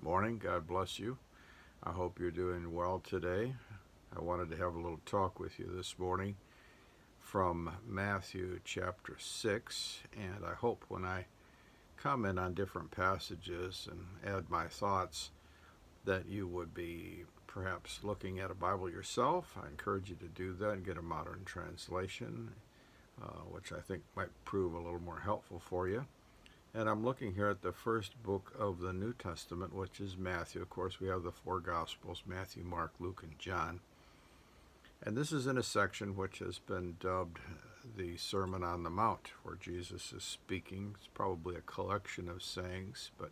morning. God bless you. I hope you're doing well today. I wanted to have a little talk with you this morning from Matthew chapter 6, and I hope when I comment on different passages and add my thoughts that you would be perhaps looking at a Bible yourself. I encourage you to do that and get a modern translation, which I think might prove a little more helpful for you. And I'm looking here at the first book of the New Testament, which is Matthew. Of course, we have the four Gospels, Matthew, Mark, Luke, and John. And this is in a section which has been dubbed the Sermon on the Mount, where Jesus is speaking. It's probably a collection of sayings, but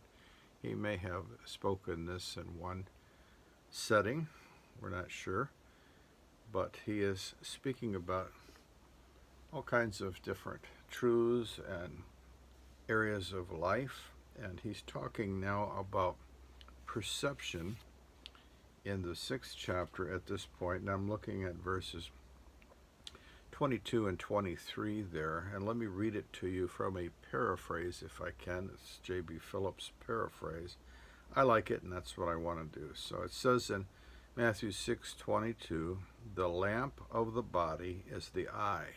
he may have spoken this in one setting. We're not sure. But he is speaking about all kinds of different truths and areas of life, and he's talking now about perception in the 6th chapter at this point, and I'm looking at verses 22 and 23 there, and let me read it to you from a paraphrase if I can. It's J.B. Phillips' paraphrase. I like it, and that's what I want to do. So it says in Matthew 6:22, "The lamp of the body is the eye.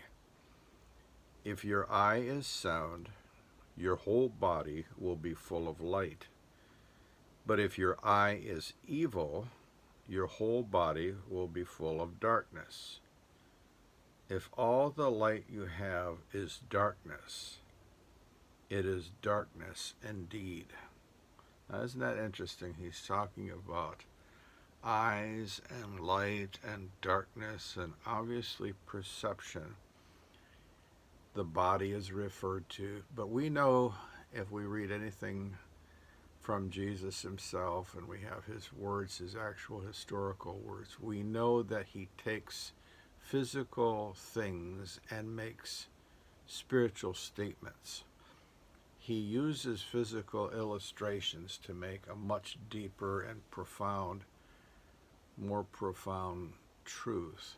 If your eye is sound, your whole body will be full of light. But if your eye is evil, your whole body will be full of darkness. If all the light you have is darkness, it is darkness indeed." Now, isn't that interesting? He's talking about eyes and light and darkness and obviously perception. The body is referred to, but we know if we read anything from Jesus himself and we have his words, his actual historical words, we know that he takes physical things and makes spiritual statements. He uses physical illustrations to make a much deeper and more profound truth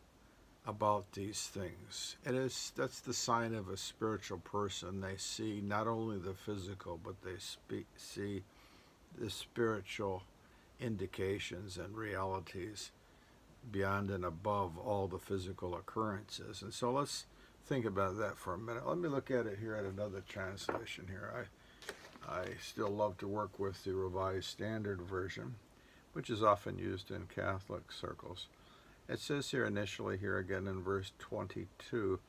about these things. That's the sign of a spiritual person. They see not only the physical, but they see the spiritual indications and realities beyond and above all the physical occurrences. And so let's think about that for a minute. Let me look at it here at another translation here. I still love to work with the Revised Standard Version, which is often used in Catholic circles. It says here initially, here again in verse 22,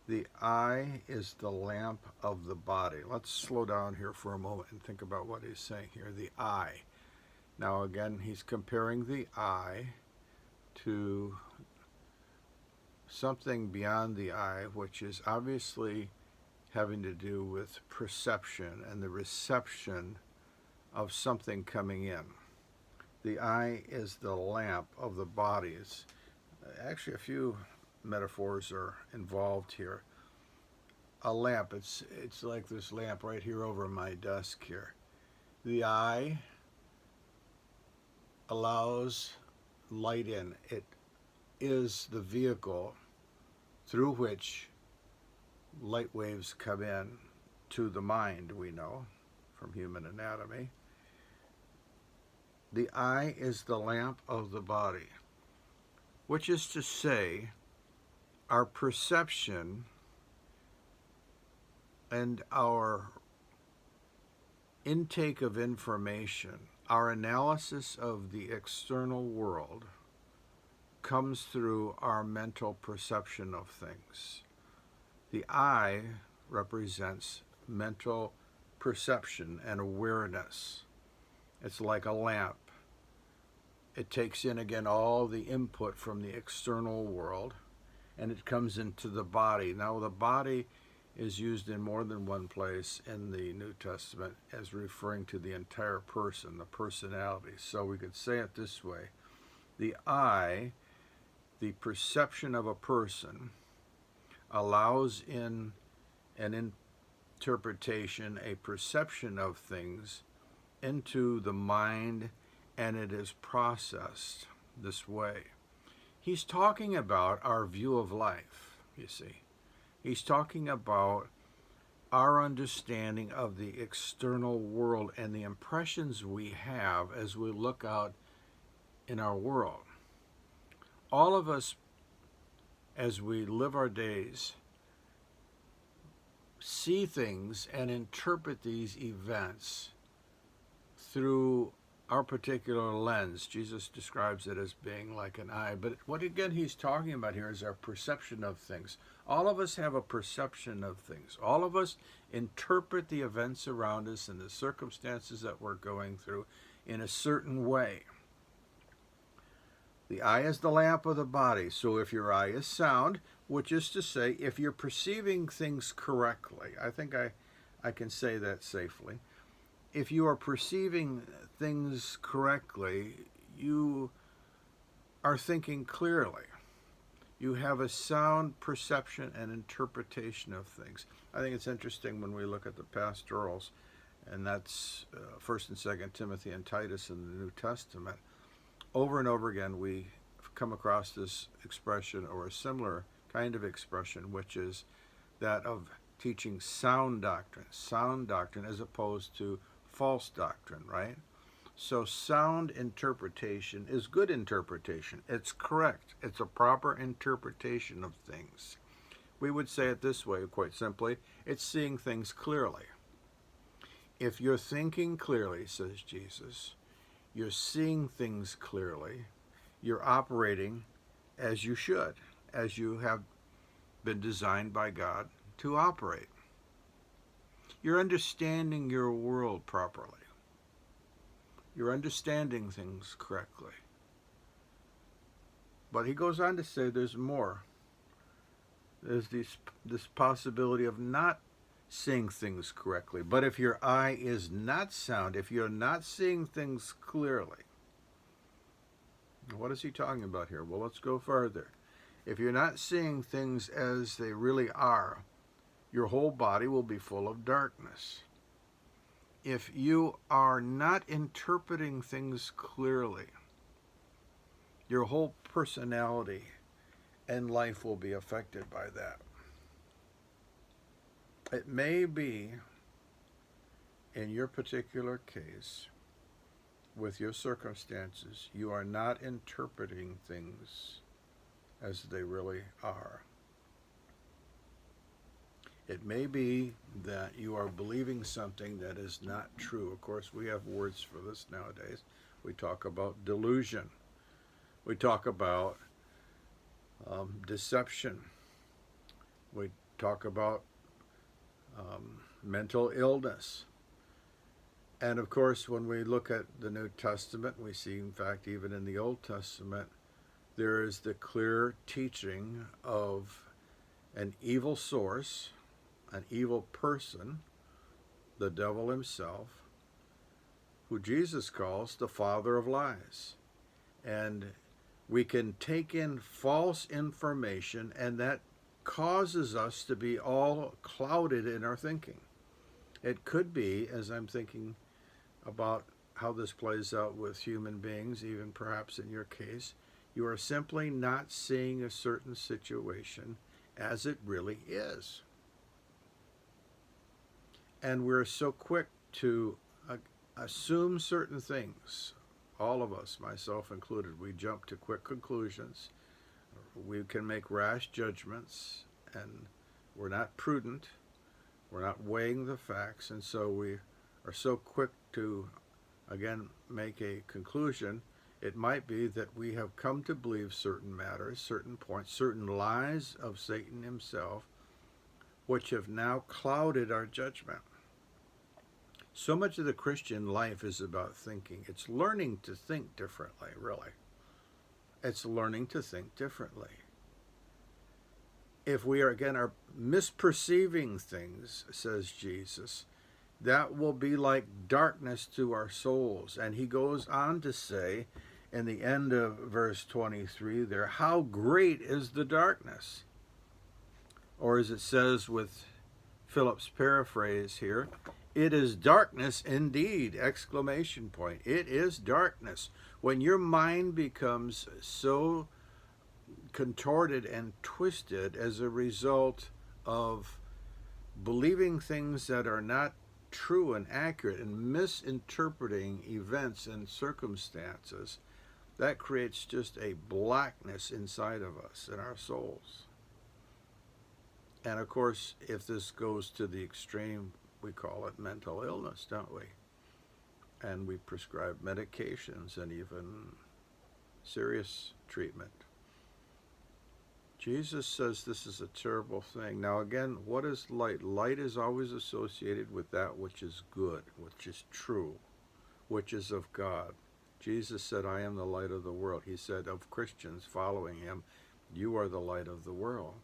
the eye is the lamp of the body. Let's slow down here for a moment and think about what he's saying here, the eye. Now again, he's comparing the eye to something beyond the eye, which is obviously having to do with perception and the reception of something coming in. The eye is the lamp of the body. Actually, a few metaphors are involved here. A lamp, it's like this lamp right here over my desk here. The eye allows light in. It is the vehicle through which light waves come in to the mind, we know, from human anatomy. The eye is the lamp of the body, which is to say, our perception and our intake of information, our analysis of the external world, comes through our mental perception of things. The eye represents mental perception and awareness. It's like a lamp. It takes in again all the input from the external world, and it comes into the body. Now, the body is used in more than one place in the New Testament as referring to the entire person, the personality. So we could say it this way. The eye, the perception of a person, allows in an interpretation, a perception of things into the mind, and it is processed this way. He's talking about our view of life, you see. He's talking about our understanding of the external world and the impressions we have as we look out in our world. All of us, as we live our days, see things and interpret these events through our particular lens. Jesus describes it as being like an eye. But what again he's talking about here is our perception of things. All of us have a perception of things. All of us interpret the events around us and the circumstances that we're going through in a certain way. The eye is the lamp of the body. So if your eye is sound, which is to say, if you're perceiving things correctly, I think I can say that safely. If you are perceiving things correctly, you are thinking clearly. You have a sound perception and interpretation of things. I think it's interesting when we look at the pastorals, and that's 1st and 2nd Timothy and Titus in the New Testament. Over and over again, we come across this expression or a similar kind of expression, which is that of teaching sound doctrine as opposed to false doctrine, right? So sound interpretation is good interpretation. It's correct. It's a proper interpretation of things. We would say it this way, quite simply, it's seeing things clearly. If you're thinking clearly, says Jesus, you're seeing things clearly, you're operating as you should, as you have been designed by God to operate. You're understanding your world properly. You're understanding things correctly. But he goes on to say there's more. There's this possibility of not seeing things correctly. But if your eye is not sound, if you're not seeing things clearly, what is he talking about here? Well, let's go further. If you're not seeing things as they really are, your whole body will be full of darkness. If you are not interpreting things clearly, your whole personality and life will be affected by that. It may be, in your particular case, with your circumstances, you are not interpreting things as they really are. It may be that you are believing something that is not true. Of course, we have words for this nowadays. We talk about delusion. We talk about deception. We talk about mental illness. And of course, when we look at the New Testament, we see, in fact, even in the Old Testament, there is the clear teaching of an evil source, an evil person, the devil himself, who Jesus calls the father of lies. And we can take in false information, and that causes us to be all clouded in our thinking. It could be, as I'm thinking about how this plays out with human beings, even perhaps in your case, you are simply not seeing a certain situation as it really is. And we're so quick to assume certain things. All of us, myself included, we jump to quick conclusions. We can make rash judgments, and we're not prudent. We're not weighing the facts, and so we are so quick to, again, make a conclusion. It might be that we have come to believe certain matters, certain points, certain lies of Satan himself, which have now clouded our judgment. So much of the Christian life is about thinking. It's learning to think differently, really. It's learning to think differently. If we are, again, are misperceiving things, says Jesus, that will be like darkness to our souls. And he goes on to say, in the end of verse 23 there, how great is the darkness? Or as it says with Philip's paraphrase here, it is darkness indeed, exclamation point. It is darkness. When your mind becomes so contorted and twisted as a result of believing things that are not true and accurate and misinterpreting events and circumstances, that creates just a blackness inside of us, in our souls. And of course, if this goes to the extreme, we call it mental illness, don't we? And we prescribe medications and even serious treatment. Jesus says this is a terrible thing. Now again, what is light? Light is always associated with that which is good, which is true, which is of God. Jesus said, I am the light of the world. He said of Christians following him, you are the light of the world,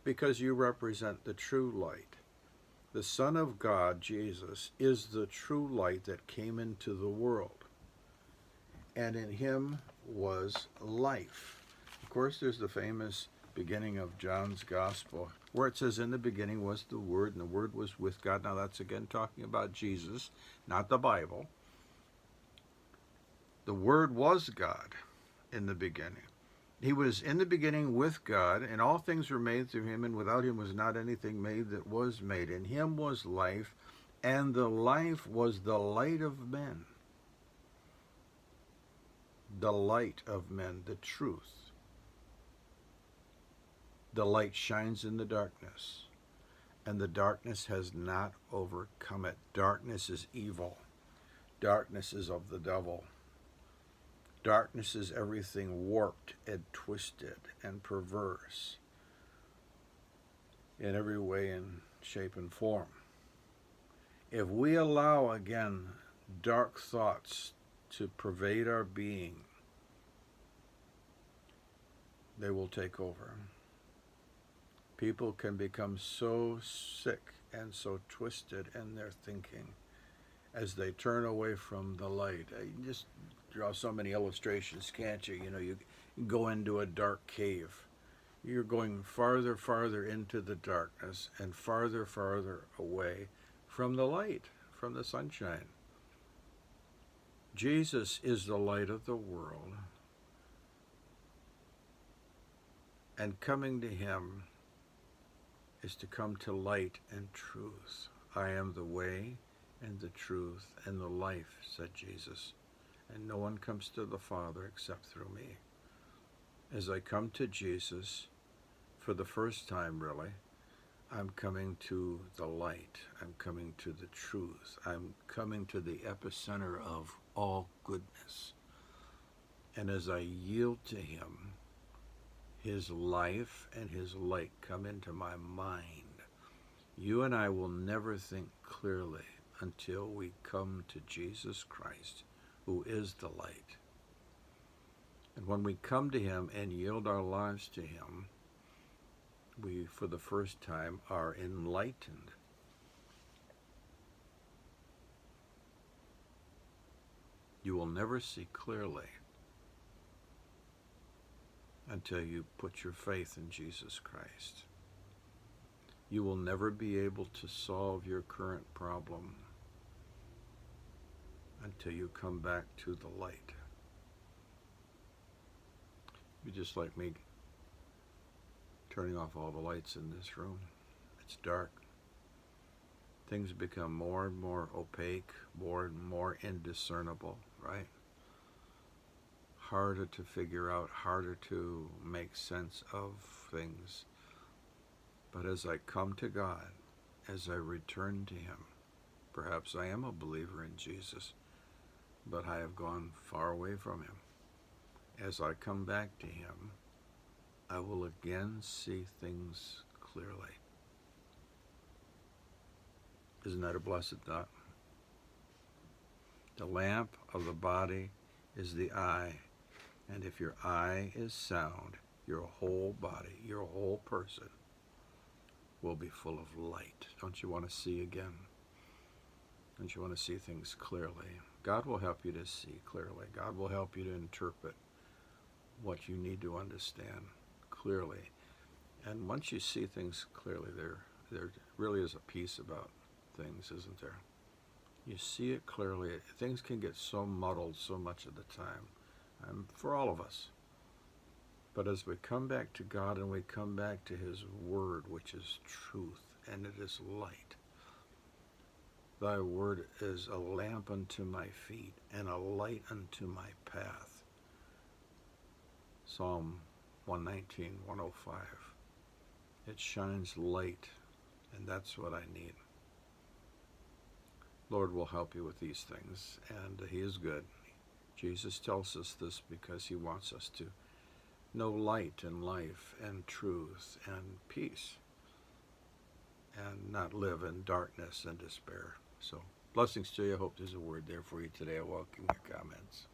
because you represent the true light. The Son of God, Jesus, is the true light that came into the world. And in him was life. Of course, there's the famous beginning of John's Gospel, where it says, in the beginning was the Word, and the Word was with God. Now that's again talking about Jesus, not the Bible. The Word was God in the beginning. He was in the beginning with God, and all things were made through him, and without him was not anything made that was made. In him was life, and the life was the light of men. The light of men, the truth. The light shines in the darkness, and the darkness has not overcome it. Darkness is evil. Darkness is of the devil. Darkness is everything warped and twisted and perverse in every way and shape and form. If we allow, again, dark thoughts to pervade our being, they will take over. People can become so sick and so twisted in their thinking as they turn away from the light. You just draw so many illustrations, can't you? You know, you go into a dark cave. You're going farther, farther into the darkness and farther, farther away from the light, from the sunshine. Jesus is the light of the world. And coming to him is to come to light and truth. I am the way and the truth and the life, said Jesus. And no one comes to the Father except through me. As I come to Jesus, for the first time really, I'm coming to the light. I'm coming to the truth. I'm coming to the epicenter of all goodness. And as I yield to him, his life and his light come into my mind. You and I will never think clearly until we come to Jesus Christ, who is the light. And when we come to him and yield our lives to him, we, for the first time, are enlightened. You will never see clearly until you put your faith in Jesus Christ. You will never be able to solve your current problem until you come back to the light. You're just like me turning off all the lights in this room. It's dark. Things become more and more opaque, more and more indiscernible, right? Harder to figure out, harder to make sense of things. But as I come to God, as I return to him, perhaps I am a believer in Jesus, but I have gone far away from him. As I come back to him, I will again see things clearly. Isn't that a blessed thought? The lamp of the body is the eye. And if your eye is sound, your whole body, your whole person will be full of light. Don't you want to see again? Don't you want to see things clearly? God will help you to see clearly. God will help you to interpret what you need to understand clearly. And once you see things clearly, there really is a peace about things, isn't there? You see it clearly. Things can get so muddled so much of the time. For all of us. But as we come back to God and we come back to his word, which is truth, and it is light. Thy word is a lamp unto my feet and a light unto my path. Psalm 119, 105. It shines light, and that's what I need. Lord will help you with these things, and He is good. Jesus tells us this because He wants us to know light and life and truth and peace, and not live in darkness and despair. So, blessings to you. I hope there's a word there for you today. I welcome your comments.